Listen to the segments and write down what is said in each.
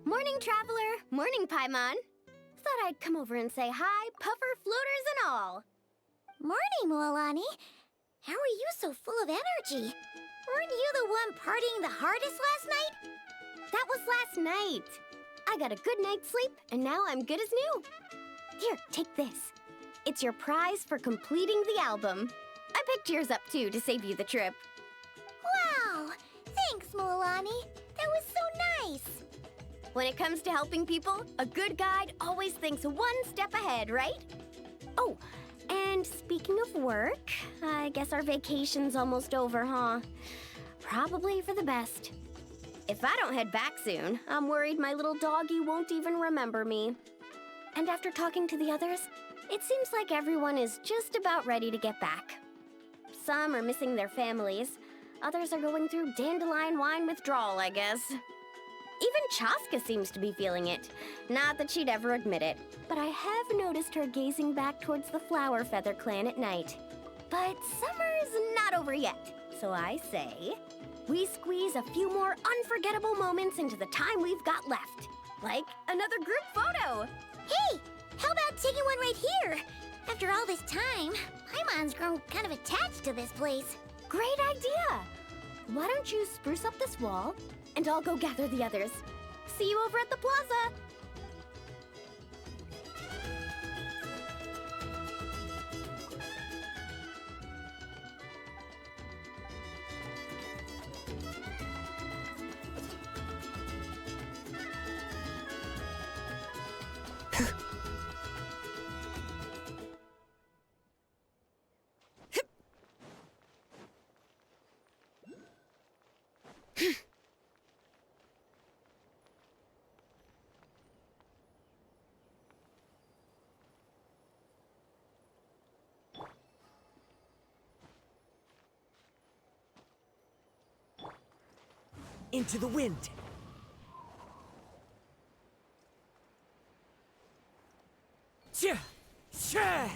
Morning, Traveler. Morning, Paimon. Thought I'd come over and say hi, puffer, floaters, and all. Morning, Mualani. How are you so full of energy? Weren't you the one partying the hardest last night? That was last night. I got a good night's sleep, and now I'm good as new. Here, take this. It's your prize for completing the album. I picked yours up, too, to save you the trip. Wow! Thanks, Mualani. That was so nice. When it comes to helping people, a good guide always thinks one step ahead, right? Oh, and speaking of work, I guess our vacation's almost over, huh? Probably for the best. If I don't head back soon, I'm worried my little doggy won't even remember me. And after talking to the others, it seems like everyone is just about ready to get back. Some are missing their families. Others are going through dandelion wine withdrawal, I guess. Even Chaska seems to be feeling it. Not that she'd ever admit it, but I have noticed her gazing back towards the Flower Feather clan at night. But summer's not over yet, so I say, we squeeze a few more unforgettable moments into the time we've got left. Like another group photo. Hey, how about taking one right here? After all this time, Paimon's grown kind of attached to this place. Great idea! Why don't you spruce up this wall, and I'll go gather the others. See you over at the plaza! Into the wind. Cha! Cha!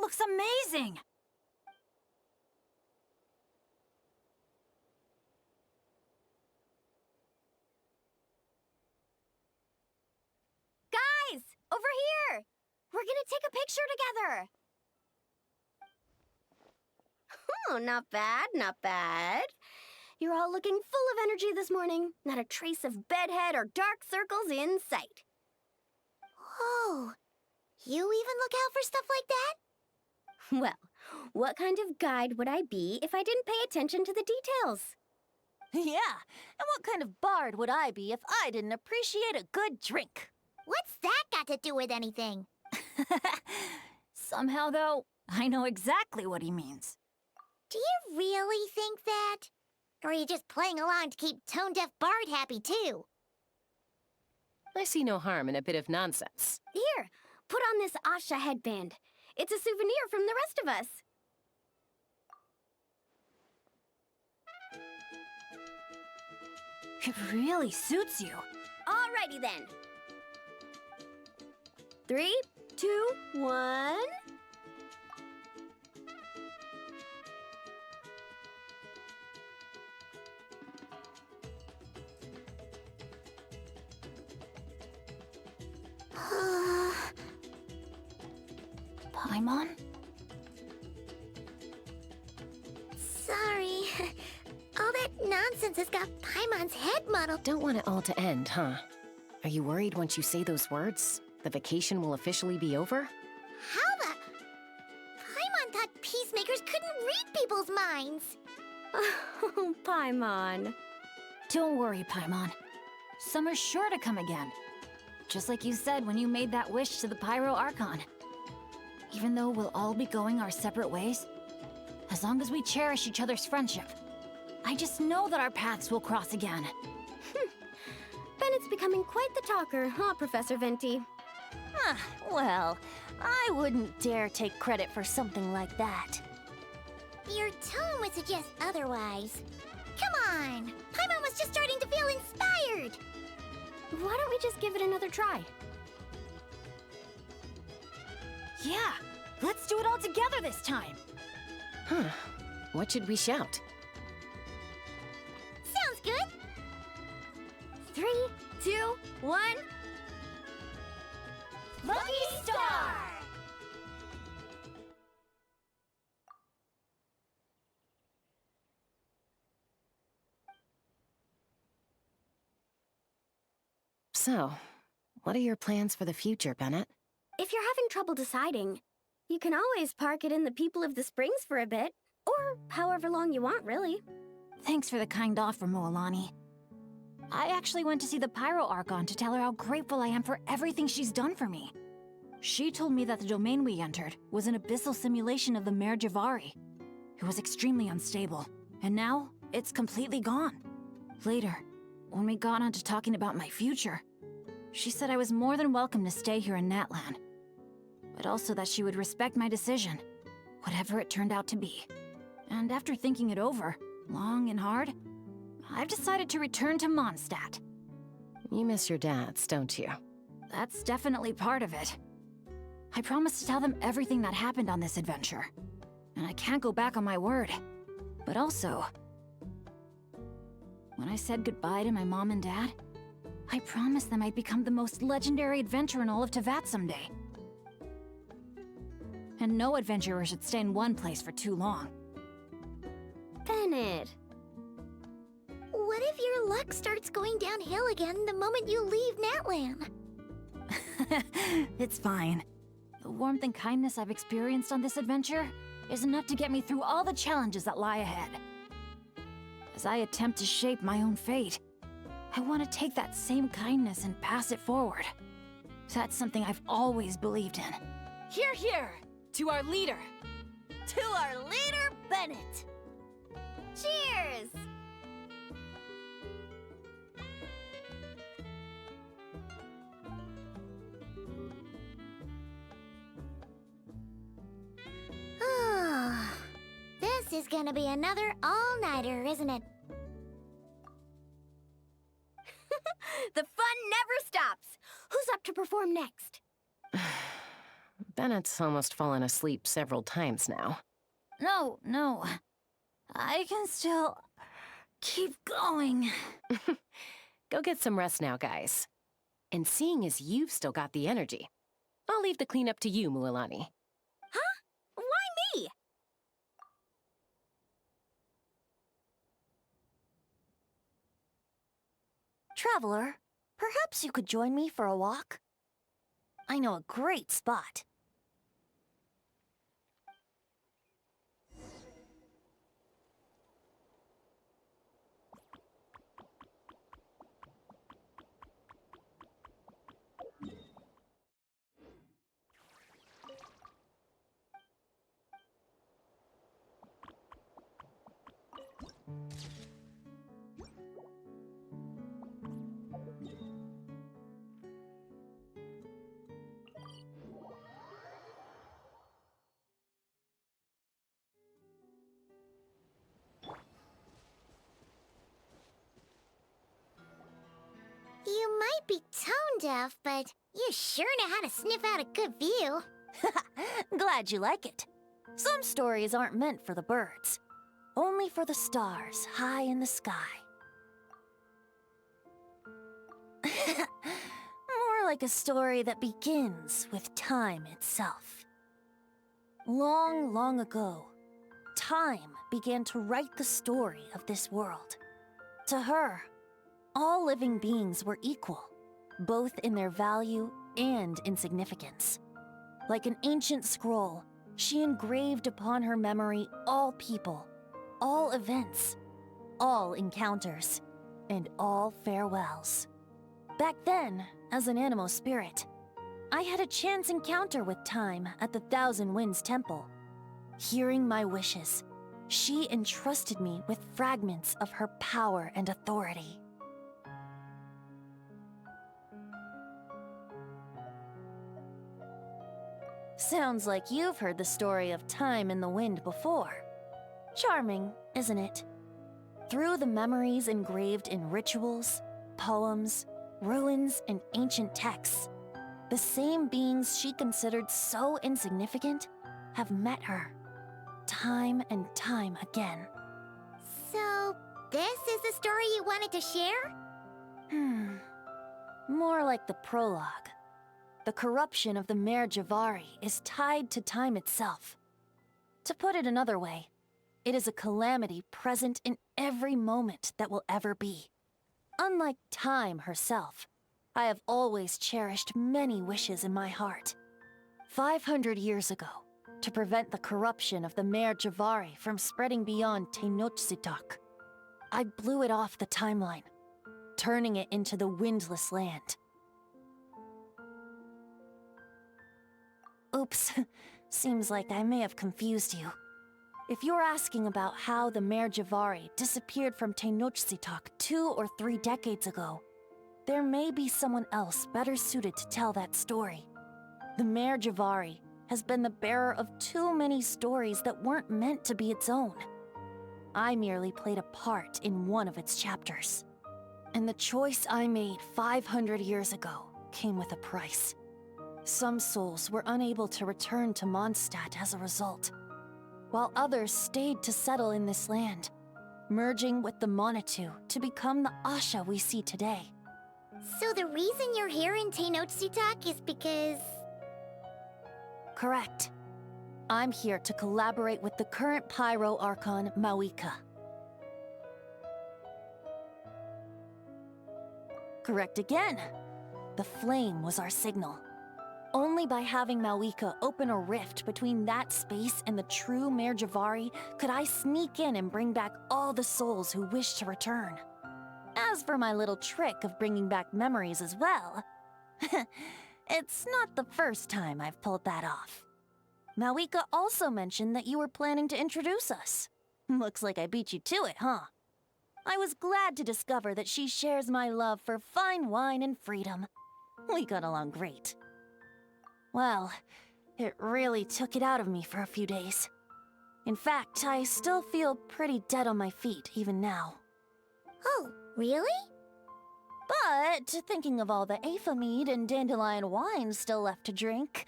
looks amazing! Guys! Over here! We're gonna take a picture together! Oh, not bad, not bad. You're all looking full of energy this morning. Not a trace of bedhead or dark circles in sight. Oh, you even look out for stuff like that? Well, what kind of guide would I be if I didn't pay attention to the details? Yeah, and what kind of bard would I be if I didn't appreciate a good drink? What's that got to do with anything? Somehow, though, I know exactly what he means. Do you really think that? Or are you just playing along to keep tone-deaf Bard happy, too? I see no harm in a bit of nonsense. Here, put on this Asha headband. It's a souvenir from the rest of us. It really suits you. Alrighty then. 3, 2, 1. Paimon? Sorry. All that nonsense has got Paimon's head muddled. Don't want it all to end, huh? Are you worried once you say those words, the vacation will officially be over? How the... Paimon thought peacemakers couldn't read people's minds. Oh, Paimon. Don't worry, Paimon. Summer's sure to come again. Just like you said when you made that wish to the Pyro Archon. Even though we'll all be going our separate ways, as long as we cherish each other's friendship, I just know that our paths will cross again. Bennett's becoming quite the talker, huh, Professor Venti? Well, I wouldn't dare take credit for something like that. Your tone would suggest otherwise. Come on! Paimon was just starting to feel inspired! Why don't we just give it another try? Yeah, let's do it all together this time. Huh. What should we shout? Sounds good! 3, 2, 1. Lucky Star! So, what are your plans for the future, Bennett? If you're having trouble deciding, you can always park it in the People of the Springs for a bit. Or however long you want, really. Thanks for the kind offer, Moalani. I actually went to see the Pyro Archon to tell her how grateful I am for everything she's done for me. She told me that the domain we entered was an abyssal simulation of the Mare Javari. It was extremely unstable, and now it's completely gone. Later, when we got on to talking about my future, she said I was more than welcome to stay here in Natlan, but also that she would respect my decision, whatever it turned out to be. And after thinking it over, long and hard, I've decided to return to Mondstadt. You miss your dads, don't you? That's definitely part of it. I promised to tell them everything that happened on this adventure, and I can't go back on my word. But also, when I said goodbye to my mom and dad, I promised them I'd become the most legendary adventurer in all of Teyvat someday. And no adventurer should stay in one place for too long. Bennett. What if your luck starts going downhill again the moment you leave Natlan? It's fine. The warmth and kindness I've experienced on this adventure is enough to get me through all the challenges that lie ahead. As I attempt to shape my own fate, I want to take that same kindness and pass it forward. That's something I've always believed in. Hear, hear! To our leader! To our leader, Bennett! Cheers! Oh, this is gonna be another all-nighter, isn't it? The fun never stops. Who's up to perform next? Bennett's almost fallen asleep several times now. No. I can still keep going. Go get some rest now, guys. And seeing as you've still got the energy, I'll leave the cleanup to you, Mualani. Why me? Traveler, perhaps you could join me for a walk? I know a great spot. You might be tone deaf, but you sure know how to sniff out a good view. Glad you like it. Some stories aren't meant for the birds, only for the stars high in the sky. More like a story that begins with time itself. Long, long ago, time began to write the story of this world. To her, all living beings were equal, both in their value and in significance. Like an ancient scroll, she engraved upon her memory all people, all events, all encounters, and all farewells. Back then, as an animal spirit, I had a chance encounter with time at the Thousand Winds Temple. Hearing my wishes, she entrusted me with fragments of her power and authority. Sounds like you've heard the story of time in the wind before. Charming, isn't it? Through the memories engraved in rituals, poems, ruins, and ancient texts, the same beings she considered so insignificant have met her, time and time again. So, this is the story you wanted to share? More like the prologue. The corruption of the Mare Javari is tied to time itself. To put it another way, it is a calamity present in every moment that will ever be. Unlike time herself, I have always cherished many wishes in my heart. 500 years ago, to prevent the corruption of the Mare Javari from spreading beyond Tenochtitlan, I blew it off the timeline, turning it into the Windless Land. Oops, seems like I may have confused you. If you're asking about how the Mare Javari disappeared from Tenochtitlan 2 or 3 decades ago, there may be someone else better suited to tell that story. The Mare Javari has been the bearer of too many stories that weren't meant to be its own. I merely played a part in one of its chapters. And the choice I made 500 years ago came with a price. Some souls were unable to return to Mondstadt as a result, while others stayed to settle in this land, merging with the Monitu to become the Asha we see today. So the reason you're here in Tenochtitlan is because... Correct. I'm here to collaborate with the current Pyro Archon, Mawika. Correct again. The flame was our signal. Only by having Mawika open a rift between that space and the true Mare Javari could I sneak in and bring back all the souls who wish to return. As for my little trick of bringing back memories as well, it's not the first time I've pulled that off. Mawika also mentioned that you were planning to introduce us. Looks like I beat you to it, huh? I was glad to discover that she shares my love for fine wine and freedom. We got along great. Well, it really took it out of me for a few days. In fact, I still feel pretty dead on my feet even now. Oh, really? But thinking of all the Aether mead and dandelion wine still left to drink,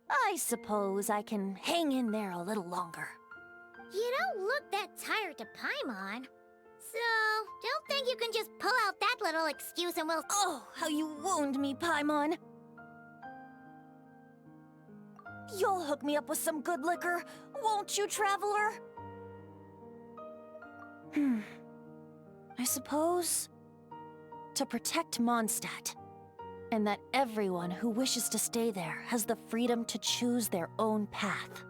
I suppose I can hang in there a little longer. You don't look that tired to Paimon. So, don't think you can just pull out that little excuse and we'll... Oh, how you wound me, Paimon! You'll hook me up with some good liquor, won't you, Traveler? I suppose to protect Mondstadt, and that everyone who wishes to stay there has the freedom to choose their own path.